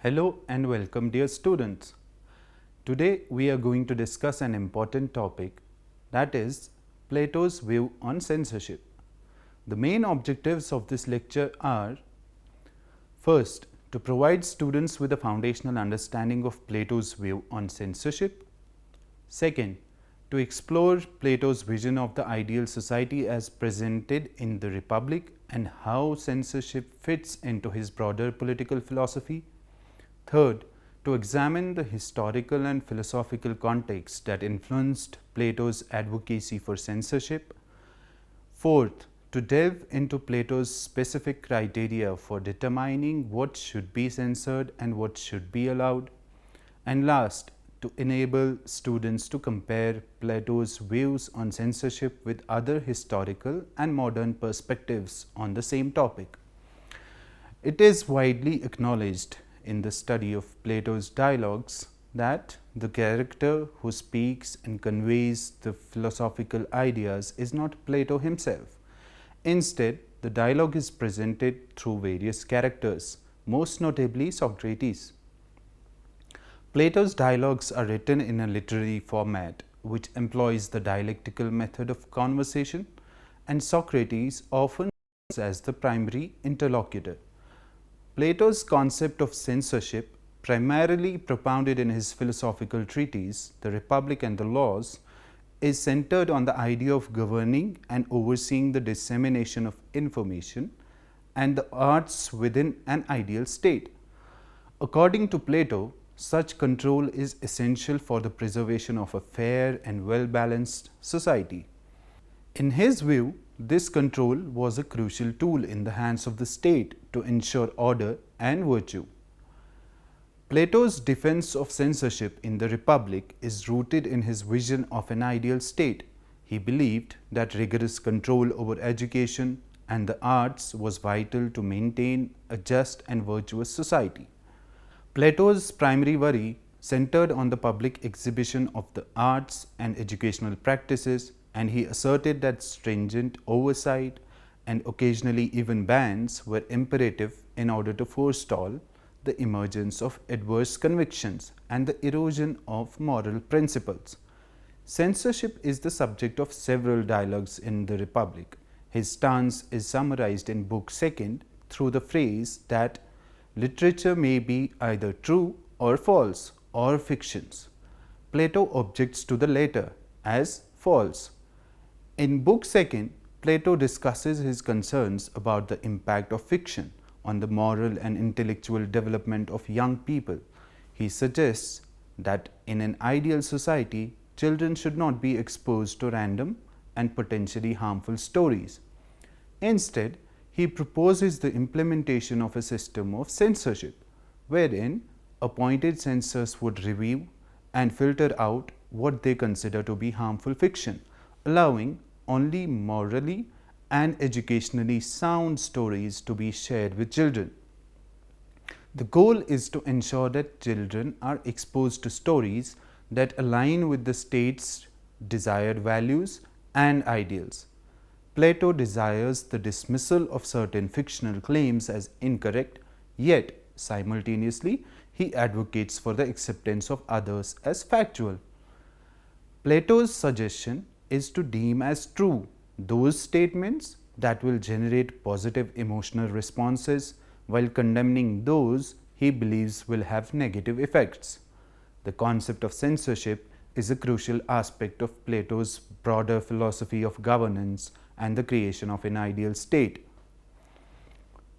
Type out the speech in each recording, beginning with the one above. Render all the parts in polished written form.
Hello and welcome, dear students. Today we are going to discuss an important topic, that is Plato's view on censorship. The main objectives of this lecture are: first, to provide students with a foundational understanding of Plato's view on censorship. Second, to explore Plato's vision of the ideal society as presented in the Republic and how censorship fits into his broader political philosophy. Third, to examine the historical and philosophical context that influenced Plato's advocacy for censorship. Fourth, to delve into Plato's specific criteria for determining what should be censored and what should be allowed. And last, to enable students to compare Plato's views on censorship with other historical and modern perspectives on the same topic. It is widely acknowledged in the study of Plato's dialogues that the character who speaks and conveys the philosophical ideas is not Plato himself. Instead, the dialogue is presented through various characters, most notably Socrates. Plato's dialogues are written in a literary format which employs the dialectical method of conversation, and Socrates often serves as the primary interlocutor. Plato's concept of censorship, primarily propounded in his philosophical treatise, The Republic and the Laws, is centered on the idea of governing and overseeing the dissemination of information and the arts within an ideal state. According to Plato, such control is essential for the preservation of a fair and well-balanced society. In his view, this control was a crucial tool in the hands of the state to ensure order and virtue. Plato's defense of censorship in the Republic is rooted in his vision of an ideal state. He believed that rigorous control over education and the arts was vital to maintain a just and virtuous society. Plato's primary worry centered on the public exhibition of the arts and educational practices, and he asserted that stringent oversight and occasionally even bans were imperative in order to forestall the emergence of adverse convictions and the erosion of moral principles. Censorship is the subject of several dialogues in the Republic. His stance is summarized in Book 2 through the phrase that literature may be either true or false or fictions. Plato objects to the latter as false. In Book 2, Plato discusses his concerns about the impact of fiction on the moral and intellectual development of young people. He suggests that in an ideal society, children should not be exposed to random and potentially harmful stories. Instead, he proposes the implementation of a system of censorship, wherein appointed censors would review and filter out what they consider to be harmful fiction, allowing only morally and educationally sound stories to be shared with children. The goal is to ensure that children are exposed to stories that align with the state's desired values and ideals. Plato desires the dismissal of certain fictional claims as incorrect, yet simultaneously he advocates for the acceptance of others as factual. Plato's suggestion is to deem as true those statements that will generate positive emotional responses, while condemning those he believes will have negative effects. The concept of censorship is a crucial aspect of Plato's broader philosophy of governance and the creation of an ideal state.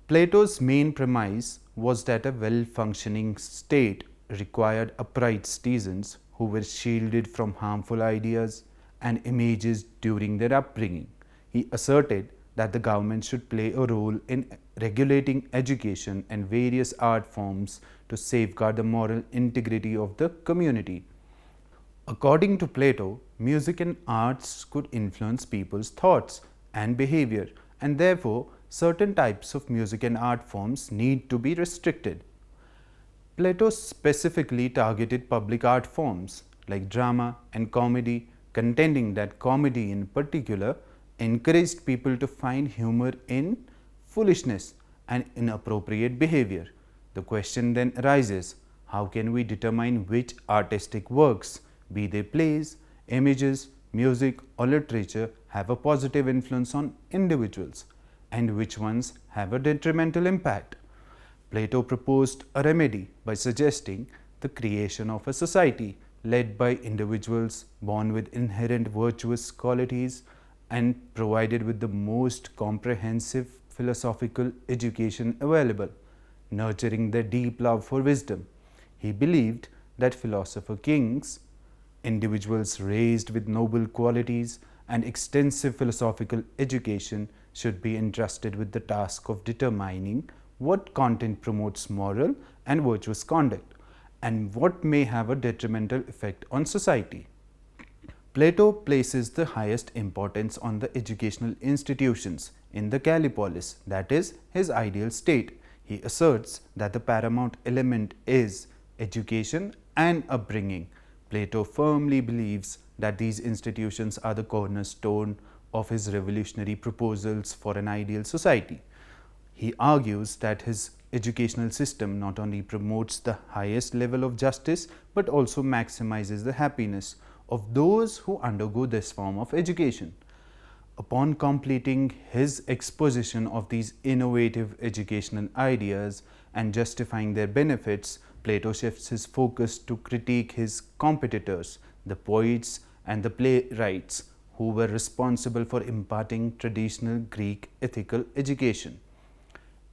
Plato's main premise was that a well-functioning state required upright citizens who were shielded from harmful ideas and images during their upbringing. He asserted that the government should play a role in regulating education and various art forms to safeguard the moral integrity of the community. According to Plato, music and arts could influence people's thoughts and behavior, and therefore certain types of music and art forms need to be restricted. Plato specifically targeted public art forms like drama and comedy, contending that comedy in particular encouraged people to find humor in foolishness and inappropriate behavior. The question then arises, how can we determine which artistic works, be they plays, images, music or literature, have a positive influence on individuals and which ones have a detrimental impact? Plato proposed a remedy by suggesting the creation of a society led by individuals born with inherent virtuous qualities and provided with the most comprehensive philosophical education available, nurturing their deep love for wisdom. He believed that philosopher kings, individuals raised with noble qualities and extensive philosophical education, should be entrusted with the task of determining what content promotes moral and virtuous conduct and what may have a detrimental effect on society. Plato places the highest importance on the educational institutions in the Callipolis, that is, his ideal state. He asserts that the paramount element is education and upbringing. Plato firmly believes that these institutions are the cornerstone of his revolutionary proposals for an ideal society. He argues that his educational system not only promotes the highest level of justice but also maximizes the happiness of those who undergo this form of education. Upon completing his exposition of these innovative educational ideas and justifying their benefits, Plato shifts his focus to critique his competitors, the poets and the playwrights, who were responsible for imparting traditional Greek ethical education.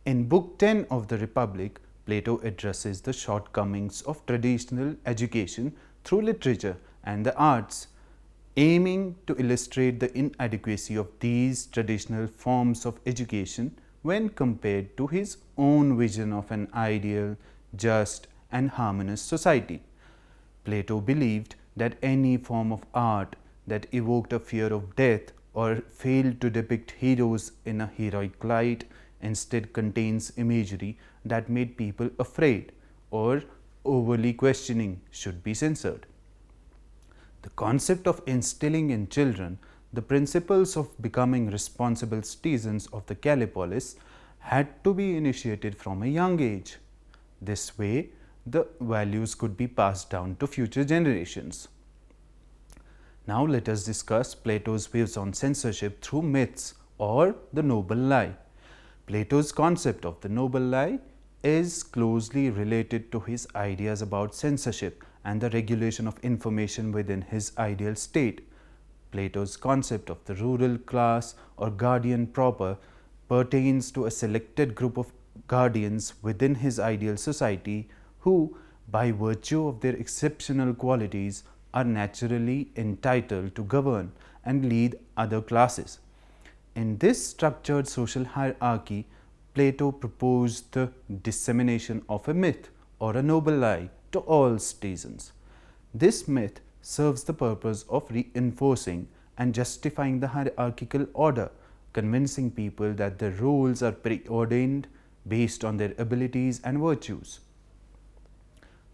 In Book 10 of the Republic, Plato addresses the shortcomings of traditional education through literature and the arts, aiming to illustrate the inadequacy of these traditional forms of education when compared to his own vision of an ideal, just, and harmonious society. Plato believed that any form of art that evoked a fear of death or failed to depict heroes in a heroic light instead contains imagery that made people afraid or overly questioning should be censored. The concept of instilling in children the principles of becoming responsible citizens of the Callipolis had to be initiated from a young age. This way, the values could be passed down to future generations. Now let us discuss Plato's views on censorship through myths or the noble lie. Plato's concept of the noble lie is closely related to his ideas about censorship and the regulation of information within his ideal state. Plato's concept of the rural class or guardian proper pertains to a selected group of guardians within his ideal society who, by virtue of their exceptional qualities, are naturally entitled to govern and lead other classes. In this structured social hierarchy, Plato proposed the dissemination of a myth or a noble lie to all citizens. This myth serves the purpose of reinforcing and justifying the hierarchical order, convincing people that their roles are preordained based on their abilities and virtues.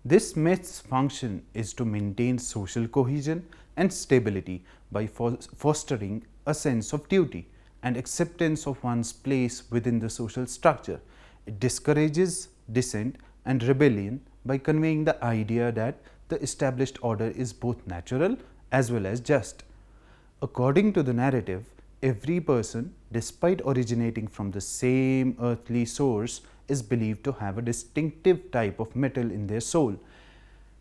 This myth's function is to maintain social cohesion and stability by fostering a sense of duty and acceptance of one's place within the social structure. It discourages dissent and rebellion by conveying the idea that the established order is both natural as well as just. According to the narrative, every person, despite originating from the same earthly source, is believed to have a distinctive type of metal in their soul.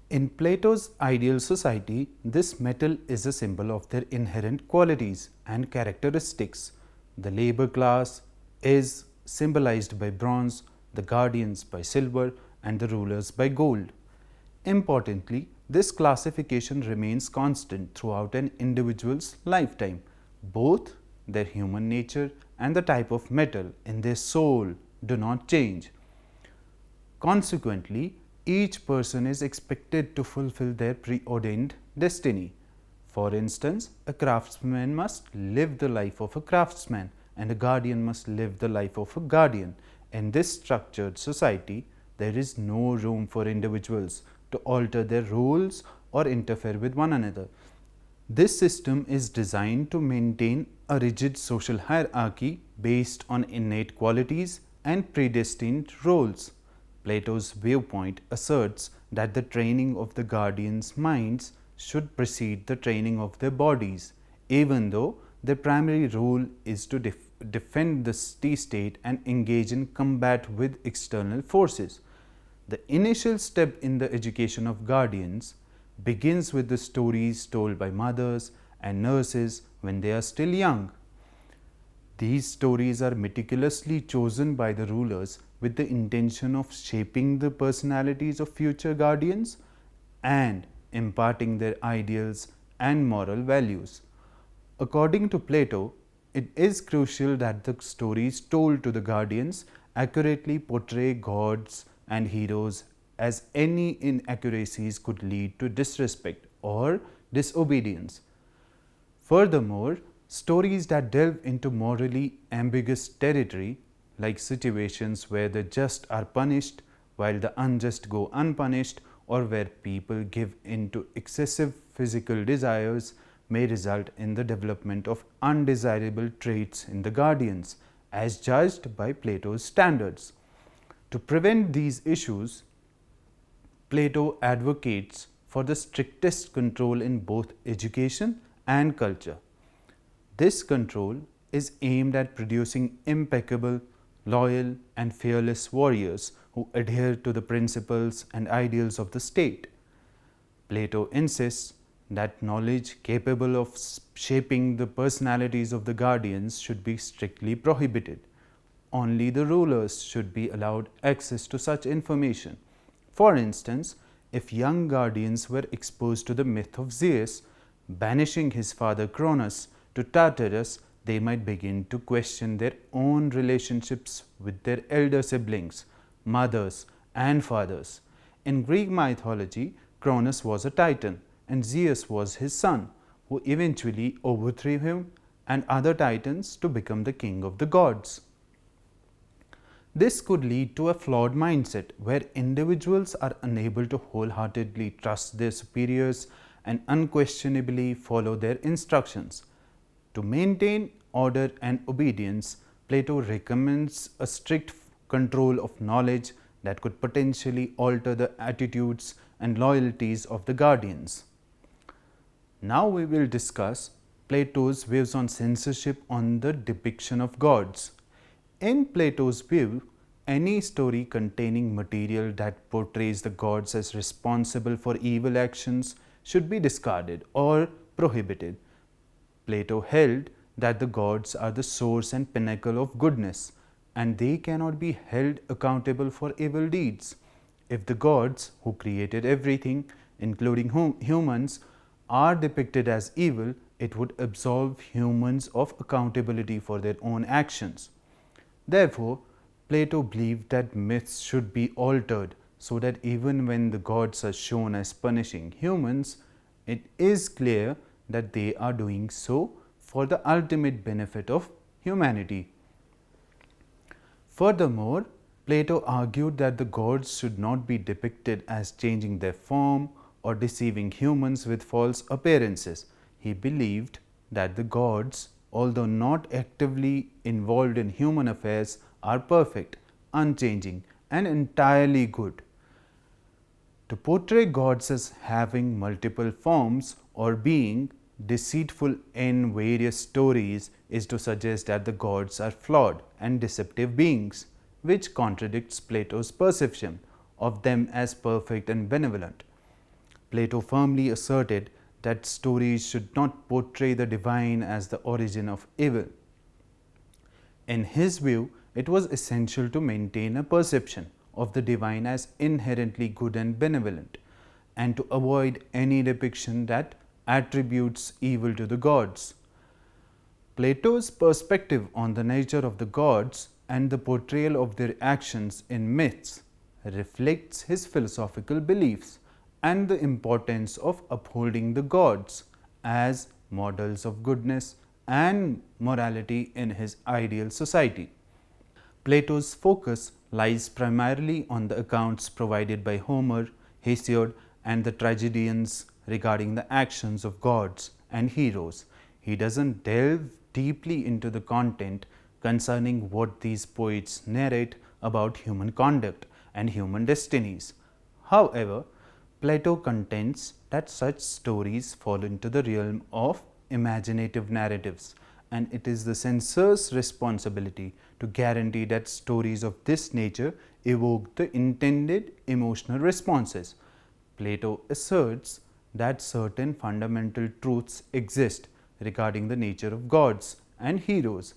In Plato's ideal society, this metal is a symbol of their inherent qualities and characteristics. The labor class is symbolized by bronze, the guardians by silver, and the rulers by gold. Importantly, this classification remains constant throughout an individual's lifetime. Both their human nature and the type of metal in their soul do not change. Consequently, each person is expected to fulfill their preordained destiny. For instance, a craftsman must live the life of a craftsman and a guardian must live the life of a guardian. In this structured society, there is no room for individuals to alter their roles or interfere with one another. This system is designed to maintain a rigid social hierarchy based on innate qualities and predestined roles. Plato's viewpoint asserts that the training of the guardians' minds should precede the training of their bodies, even though their primary role is to defend the city state and engage in combat with external forces. The initial step in the education of guardians begins with the stories told by mothers and nurses when they are still young. These stories are meticulously chosen by the rulers with the intention of shaping the personalities of future guardians and imparting their ideals and moral values. According to Plato, it is crucial that the stories told to the guardians accurately portray gods and heroes, as any inaccuracies could lead to disrespect or disobedience. Furthermore, stories that delve into morally ambiguous territory, like situations where the just are punished while the unjust go unpunished, or where people give in to excessive physical desires, may result in the development of undesirable traits in the guardians, as judged by Plato's standards. To prevent these issues, Plato advocates for the strictest control in both education and culture. This control is aimed at producing impeccable, loyal, and fearless warriors who adhere to the principles and ideals of the state. Plato insists that knowledge capable of shaping the personalities of the guardians should be strictly prohibited. Only the rulers should be allowed access to such information. For instance, if young guardians were exposed to the myth of Zeus banishing his father Cronus to Tartarus, they might begin to question their own relationships with their elder siblings, mothers, and fathers. In Greek mythology, Cronus was a titan and Zeus was his son, who eventually overthrew him and other titans to become the king of the gods. This could lead to a flawed mindset where individuals are unable to wholeheartedly trust their superiors and unquestionably follow their instructions. To maintain order and obedience, Plato recommends a strict control of knowledge that could potentially alter the attitudes and loyalties of the guardians. Now we will discuss Plato's views on censorship on the depiction of gods. In Plato's view, any story containing material that portrays the gods as responsible for evil actions should be discarded or prohibited. Plato held that the gods are the source and pinnacle of goodness, and they cannot be held accountable for evil deeds. If the gods, who created everything, including humans, are depicted as evil, it would absolve humans of accountability for their own actions. Therefore, Plato believed that myths should be altered so that even when the gods are shown as punishing humans, it is clear that they are doing so for the ultimate benefit of humanity. Furthermore, Plato argued that the gods should not be depicted as changing their form or deceiving humans with false appearances. He believed that the gods, although not actively involved in human affairs, are perfect, unchanging, and entirely good. To portray gods as having multiple forms or being deceitful in various stories is to suggest that the gods are flawed and deceptive beings, which contradicts Plato's perception of them as perfect and benevolent. Plato firmly asserted that stories should not portray the divine as the origin of evil. In his view, it was essential to maintain a perception of the divine as inherently good and benevolent, and to avoid any depiction that attributes evil to the gods. Plato's perspective on the nature of the gods and the portrayal of their actions in myths reflects his philosophical beliefs and the importance of upholding the gods as models of goodness and morality in his ideal society. Plato's focus lies primarily on the accounts provided by Homer, Hesiod, and the tragedians regarding the actions of gods and heroes. He doesn't delve deeply into the content concerning what these poets narrate about human conduct and human destinies. However, Plato contends that such stories fall into the realm of imaginative narratives, and it is the censor's responsibility to guarantee that stories of this nature evoke the intended emotional responses. Plato asserts that certain fundamental truths exist regarding the nature of gods and heroes.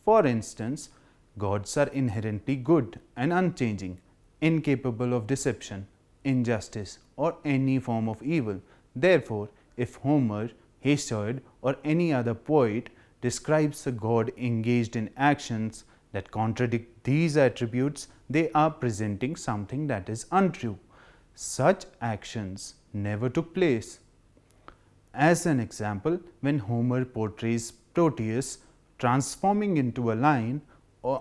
For instance, gods are inherently good and unchanging, incapable of deception, injustice, or any form of evil. Therefore, if Homer, Hesiod, or any other poet describes a god engaged in actions that contradict these attributes, they are presenting something that is untrue. Such actions never took place. As an example, when Homer portrays Proteus transforming into a lion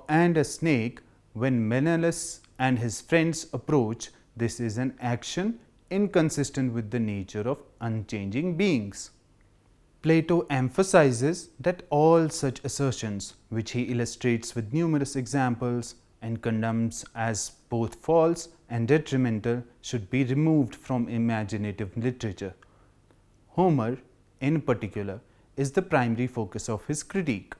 and a snake when Menelaus and his friends approach, this is an action inconsistent with the nature of unchanging beings. Plato emphasizes that all such assertions, which he illustrates with numerous examples and condemns as both false and detrimental, should be removed from imaginative literature. Homer, in particular, is the primary focus of his critique.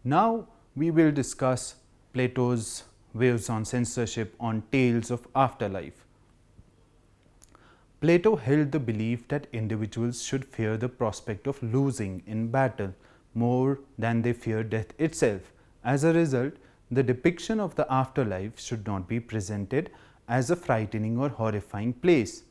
Now, we will discuss Plato's views on censorship on tales of afterlife. Plato held the belief that individuals should fear the prospect of losing in battle more than they fear death itself. As a result, the depiction of the afterlife should not be presented as a frightening or horrifying place.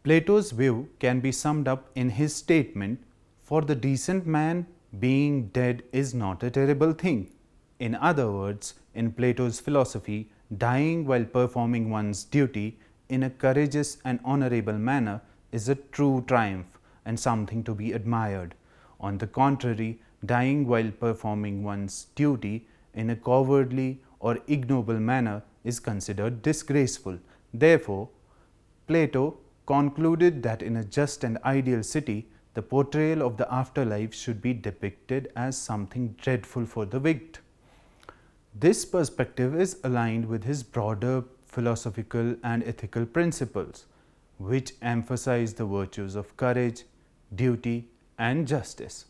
Plato's view can be summed up in his statement, "For the decent man, being dead is not a terrible thing." In other words, in Plato's philosophy, dying while performing one's duty in a courageous and honorable manner is a true triumph and something to be admired. On the contrary, dying while performing one's duty in a cowardly or ignoble manner is considered disgraceful. Therefore, Plato concluded that in a just and ideal city, the portrayal of the afterlife should be depicted as something dreadful for the wicked. This perspective is aligned with his broader philosophical and ethical principles, which emphasize the virtues of courage, duty, and justice.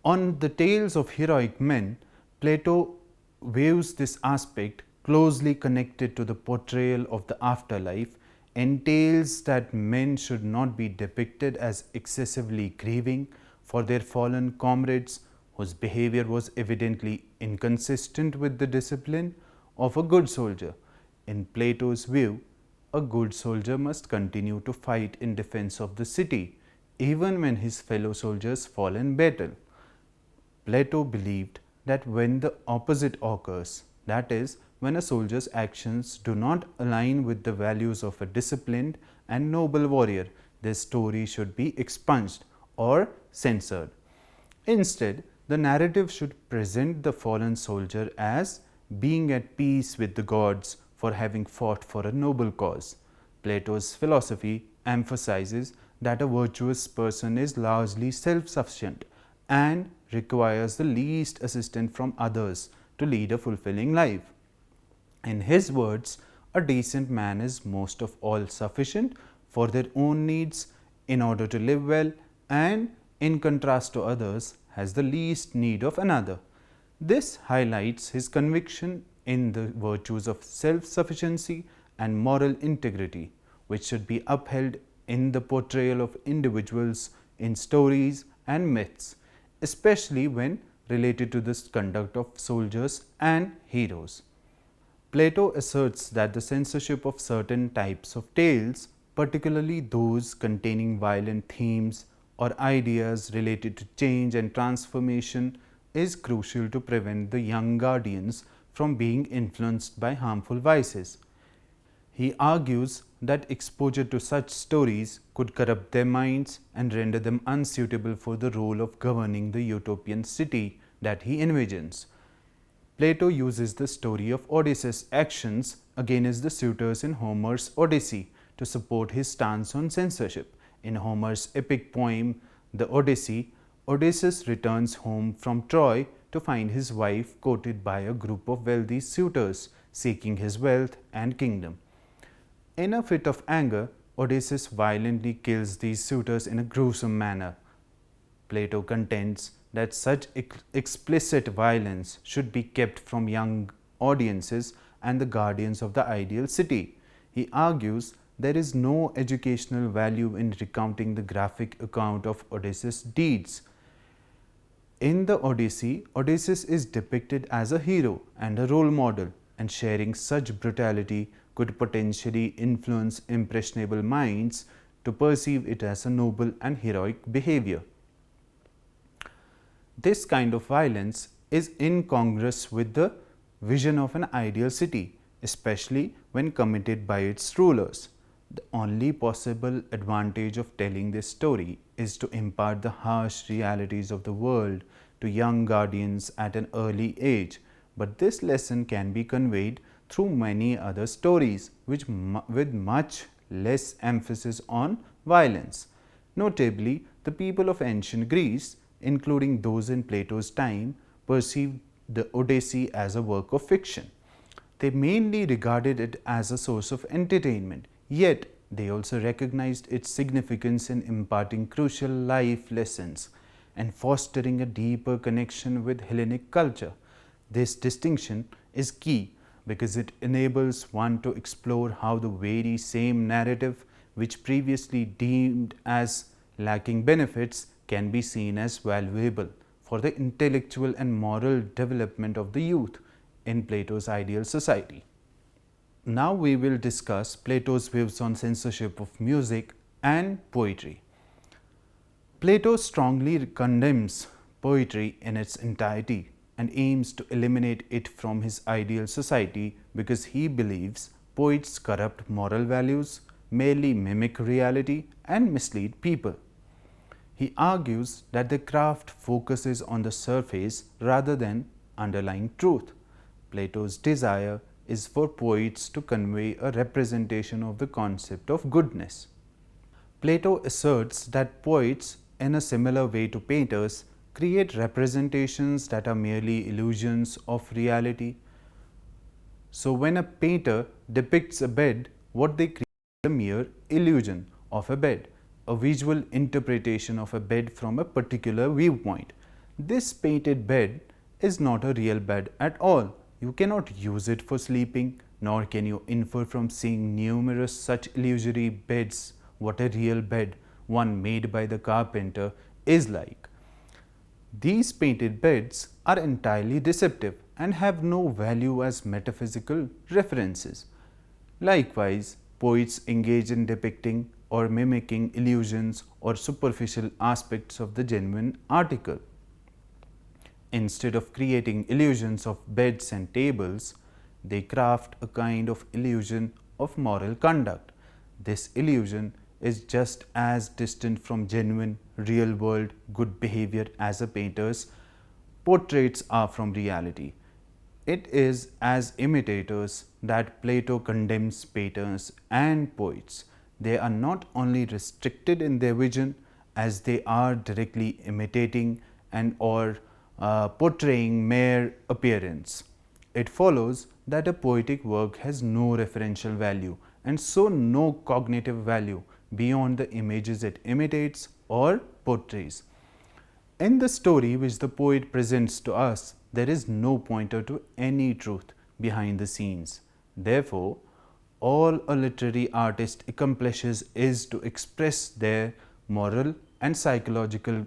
On the tales of heroic men, Plato views this aspect closely connected to the portrayal of the afterlife, entails that men should not be depicted as excessively grieving for their fallen comrades whose behavior was evidently inconsistent with the discipline of a good soldier. In Plato's view, a good soldier must continue to fight in defense of the city, even when his fellow soldiers fall in battle. Plato believed that when the opposite occurs, that is, when a soldier's actions do not align with the values of a disciplined and noble warrior, their story should be expunged or censored. Instead, the narrative should present the fallen soldier as being at peace with the gods for having fought for a noble cause. Plato's philosophy emphasizes that a virtuous person is largely self-sufficient and requires the least assistance from others to lead a fulfilling life. In his words, a decent man is most of all sufficient for their own needs in order to live well, and in contrast to others, has the least need of another. This highlights his conviction in the virtues of self-sufficiency and moral integrity, which should be upheld in the portrayal of individuals in stories and myths, especially when related to the conduct of soldiers and heroes. Plato asserts that the censorship of certain types of tales, particularly those containing violent themes or ideas related to change and transformation, is crucial to prevent the young guardians from being influenced by harmful vices. He argues that exposure to such stories could corrupt their minds and render them unsuitable for the role of governing the utopian city that he envisions. Plato uses the story of Odysseus' actions against the suitors in Homer's Odyssey to support his stance on censorship. In Homer's epic poem, The Odyssey, Odysseus returns home from Troy to find his wife courted by a group of wealthy suitors, seeking his wealth and kingdom. In a fit of anger, Odysseus violently kills these suitors in a gruesome manner. Plato contends that such explicit violence should be kept from young audiences and the guardians of the ideal city. He argues there is no educational value in recounting the graphic account of Odysseus' deeds. In the Odyssey, Odysseus is depicted as a hero and a role model, and sharing such brutality could potentially influence impressionable minds to perceive it as a noble and heroic behavior. This kind of violence is incongruous with the vision of an ideal city, especially when committed by its rulers. The only possible advantage of telling this story is to impart the harsh realities of the world to young guardians at an early age, but this lesson can be conveyed through many other stories with much less emphasis on violence. Notably, the people of ancient Greece, including those in Plato's time, perceived the Odyssey as a work of fiction. They mainly regarded it as a source of entertainment, yet they also recognized its significance in imparting crucial life lessons and fostering a deeper connection with Hellenic culture. This distinction is key because it enables one to explore how the very same narrative, which previously deemed as lacking benefits, can be seen as valuable for the intellectual and moral development of the youth in Plato's ideal society. Now we will discuss Plato's views on censorship of music and poetry. Plato strongly condemns poetry in its entirety and aims to eliminate it from his ideal society because he believes poets corrupt moral values, merely mimic reality, and mislead people. He argues that the craft focuses on the surface rather than underlying truth. Plato's desire is for poets to convey a representation of the concept of goodness. Plato asserts that poets, in a similar way to painters, create representations that are merely illusions of reality. So, when a painter depicts a bed, what they create is a mere illusion of a bed, a visual interpretation of a bed from a particular viewpoint. This painted bed is not a real bed at all. You cannot use it for sleeping, nor can you infer from seeing numerous such illusory beds what a real bed, one made by the carpenter, is like. These painted beds are entirely deceptive and have no value as metaphysical references. Likewise, poets engage in depicting or mimicking illusions or superficial aspects of the genuine article. Instead of creating illusions of beds and tables, they craft a kind of illusion of moral conduct. This illusion is just as distant from genuine, real world good behavior as a painter's portraits are from reality. It is as imitators that Plato condemns painters and poets. They are not only restricted in their vision as they are directly imitating and or portraying mere appearance. It follows that a poetic work has no referential value and so no cognitive value beyond the images it imitates or portrays. In the story which the poet presents to us, there is no pointer to any truth behind the scenes. Therefore, all a literary artist accomplishes is to express their moral and psychological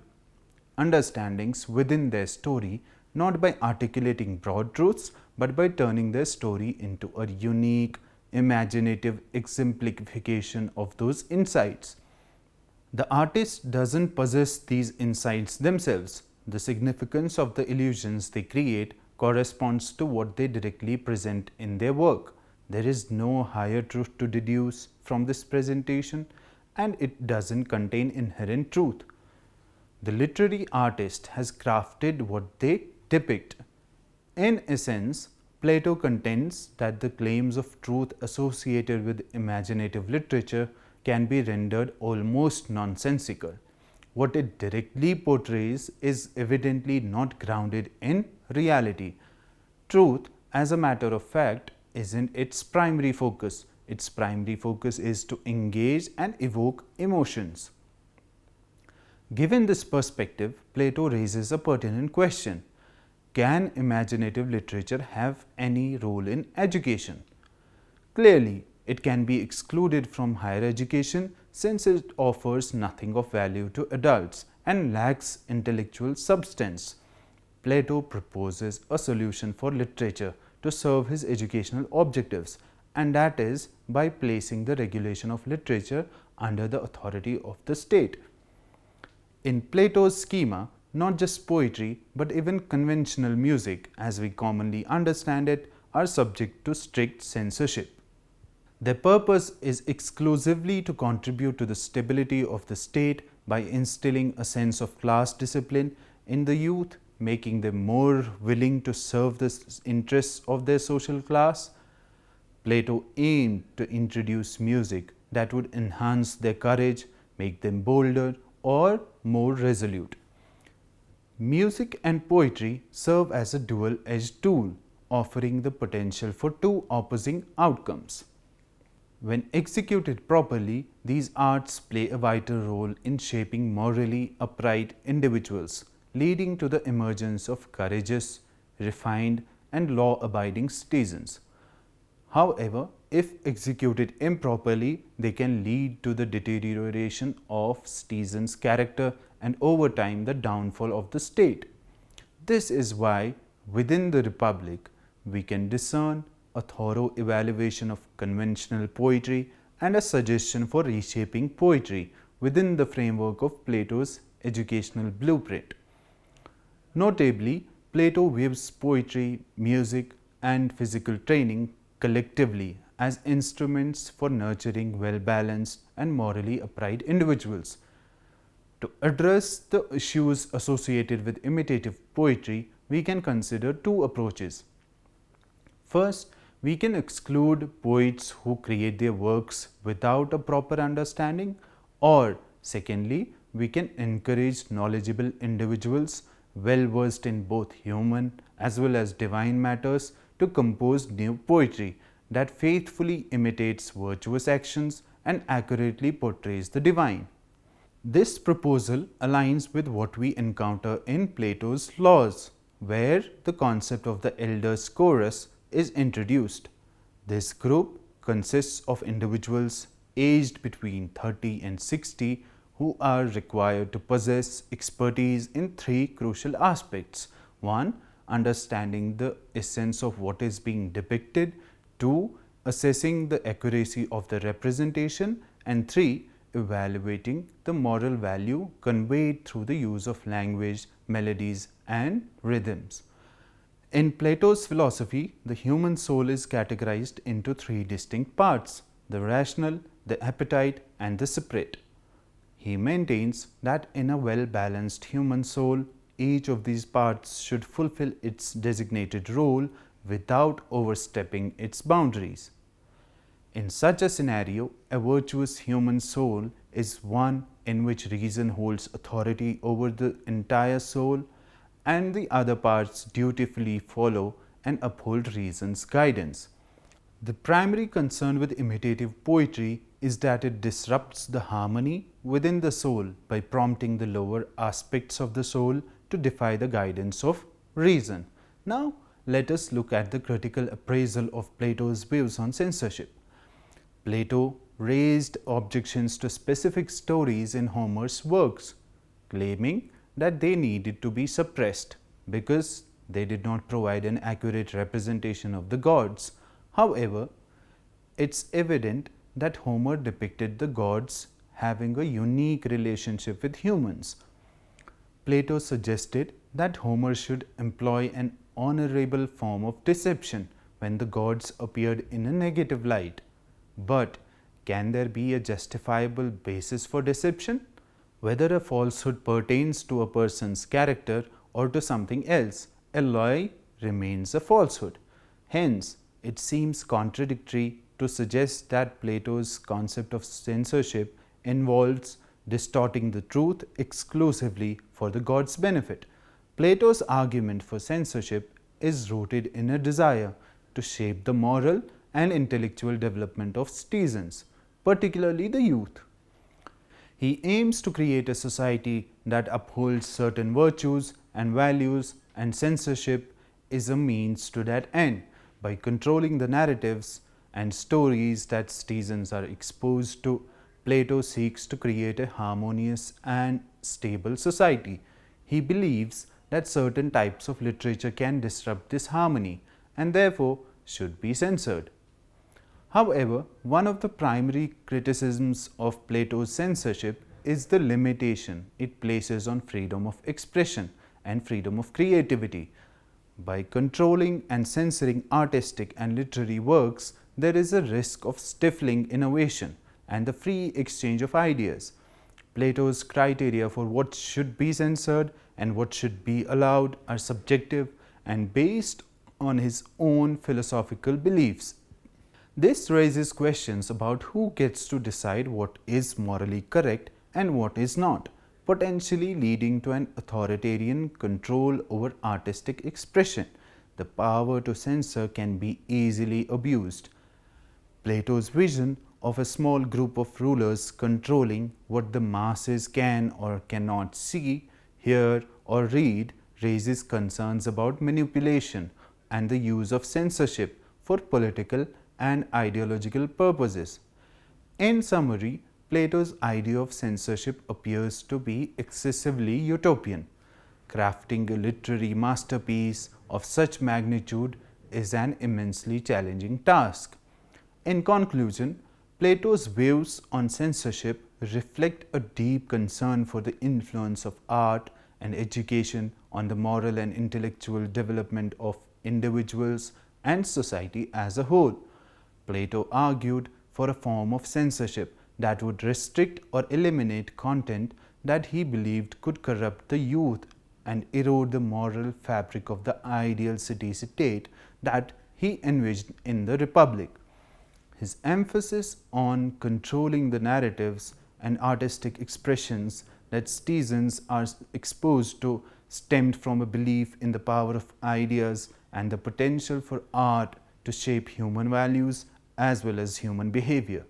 understandings within their story, not by articulating broad truths, but by turning their story into a unique, imaginative exemplification of those insights. The artist doesn't possess these insights themselves. The significance of the illusions they create corresponds to what they directly present in their work. There is no higher truth to deduce from this presentation, and it doesn't contain inherent truth. The literary artist has crafted what they depict. In essence, Plato contends that the claims of truth associated with imaginative literature can be rendered almost nonsensical. What it directly portrays is evidently not grounded in reality. Truth, as a matter of fact, isn't its primary focus. Its primary focus is to engage and evoke emotions. Given this perspective, Plato raises a pertinent question. Can imaginative literature have any role in education? Clearly, it can be excluded from higher education since it offers nothing of value to adults and lacks intellectual substance. Plato proposes a solution for literature to serve his educational objectives, and that is by placing the regulation of literature under the authority of the state. In Plato's schema, not just poetry but even conventional music, as we commonly understand it, are subject to strict censorship. Their purpose is exclusively to contribute to the stability of the state by instilling a sense of class discipline in the youth, making them more willing to serve the interests of their social class. Plato aimed to introduce music that would enhance their courage, make them bolder or more resolute. Music and poetry serve as a dual-edged tool, offering the potential for two opposing outcomes. When executed properly, these arts play a vital role in shaping morally upright individuals, leading to the emergence of courageous, refined, and law-abiding citizens. However, if executed improperly, they can lead to the deterioration of citizens' character and over time the downfall of the state. This is why within the Republic we can discern a thorough evaluation of conventional poetry and a suggestion for reshaping poetry within the framework of Plato's educational blueprint. Notably, Plato views poetry, music, and physical training collectively as instruments for nurturing well-balanced and morally upright individuals. To address the issues associated with imitative poetry, we can consider two approaches. First, we can exclude poets who create their works without a proper understanding, or secondly, we can encourage knowledgeable individuals well versed in both human as well as divine matters to compose new poetry that faithfully imitates virtuous actions and accurately portrays the divine. This proposal aligns with what we encounter in Plato's Laws, where the concept of the elders' chorus is introduced. This group consists of individuals aged between 30 and 60 who are required to possess expertise in three crucial aspects. 1. Understanding the essence of what is being depicted. 2. Assessing the accuracy of the representation. And 3. Evaluating the moral value conveyed through the use of language, melodies, and rhythms. In Plato's philosophy, the human soul is categorized into three distinct parts: the rational, the appetite, and the separate. He maintains that in a well-balanced human soul, each of these parts should fulfill its designated role without overstepping its boundaries. In such a scenario, a virtuous human soul is one in which reason holds authority over the entire soul, and the other parts dutifully follow and uphold reason's guidance. The primary concern with imitative poetry is that it disrupts the harmony within the soul by prompting the lower aspects of the soul to defy the guidance of reason. Now, let us look at the critical appraisal of Plato's views on censorship. Plato raised objections to specific stories in Homer's works, claiming that they needed to be suppressed because they did not provide an accurate representation of the gods. However, it's evident that Homer depicted the gods having a unique relationship with humans. Plato suggested that Homer should employ an honorable form of deception when the gods appeared in a negative light. But can there be a justifiable basis for deception? Whether a falsehood pertains to a person's character or to something else, a lie remains a falsehood. Hence, it seems contradictory to suggest that Plato's concept of censorship involves distorting the truth exclusively for the god's benefit. Plato's argument for censorship is rooted in a desire to shape the moral and intellectual development of citizens, particularly the youth. He aims to create a society that upholds certain virtues and values, and censorship is a means to that end by controlling the narratives and stories that citizens are exposed to. Plato seeks to create a harmonious and stable society. He believes that certain types of literature can disrupt this harmony and therefore should be censored. However, one of the primary criticisms of Plato's censorship is the limitation it places on freedom of expression and freedom of creativity. By controlling and censoring artistic and literary works, there is a risk of stifling innovation and the free exchange of ideas. Plato's criteria for what should be censored and what should be allowed are subjective and based on his own philosophical beliefs. This raises questions about who gets to decide what is morally correct and what is not, potentially leading to an authoritarian control over artistic expression. The power to censor can be easily abused. Plato's vision of a small group of rulers controlling what the masses can or cannot see, hear, or read raises concerns about manipulation and the use of censorship for political and ideological purposes. In summary, Plato's idea of censorship appears to be excessively utopian. Crafting a literary masterpiece of such magnitude is an immensely challenging task. In conclusion, Plato's views on censorship reflect a deep concern for the influence of art and education on the moral and intellectual development of individuals and society as a whole. Plato argued for a form of censorship that would restrict or eliminate content that he believed could corrupt the youth and erode the moral fabric of the ideal city-state that he envisioned in the Republic. His emphasis on controlling the narratives and artistic expressions that citizens are exposed to stemmed from a belief in the power of ideas and the potential for art to shape human values as well as human behavior.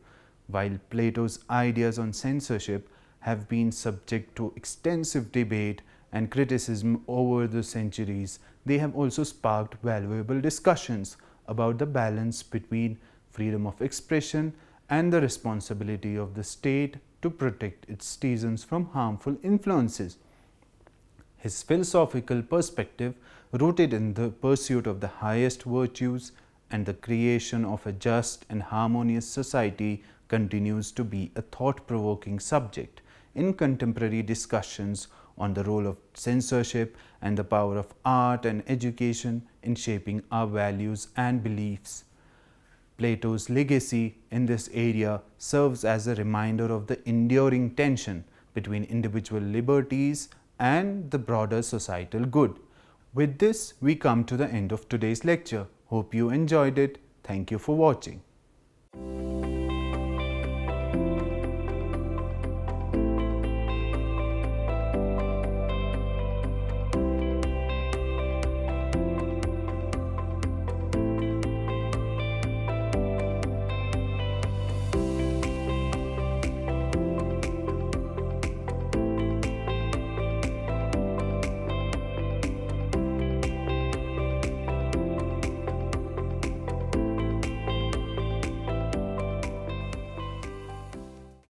While Plato's ideas on censorship have been subject to extensive debate and criticism over the centuries, they have also sparked valuable discussions about the balance between freedom of expression and the responsibility of the state to protect its citizens from harmful influences. His philosophical perspective, rooted in the pursuit of the highest virtues and the creation of a just and harmonious society, continues to be a thought-provoking subject in contemporary discussions on the role of censorship and the power of art and education in shaping our values and beliefs. Plato's legacy in this area serves as a reminder of the enduring tension between individual liberties and the broader societal good. With this, we come to the end of today's lecture. Hope you enjoyed it. Thank you for watching.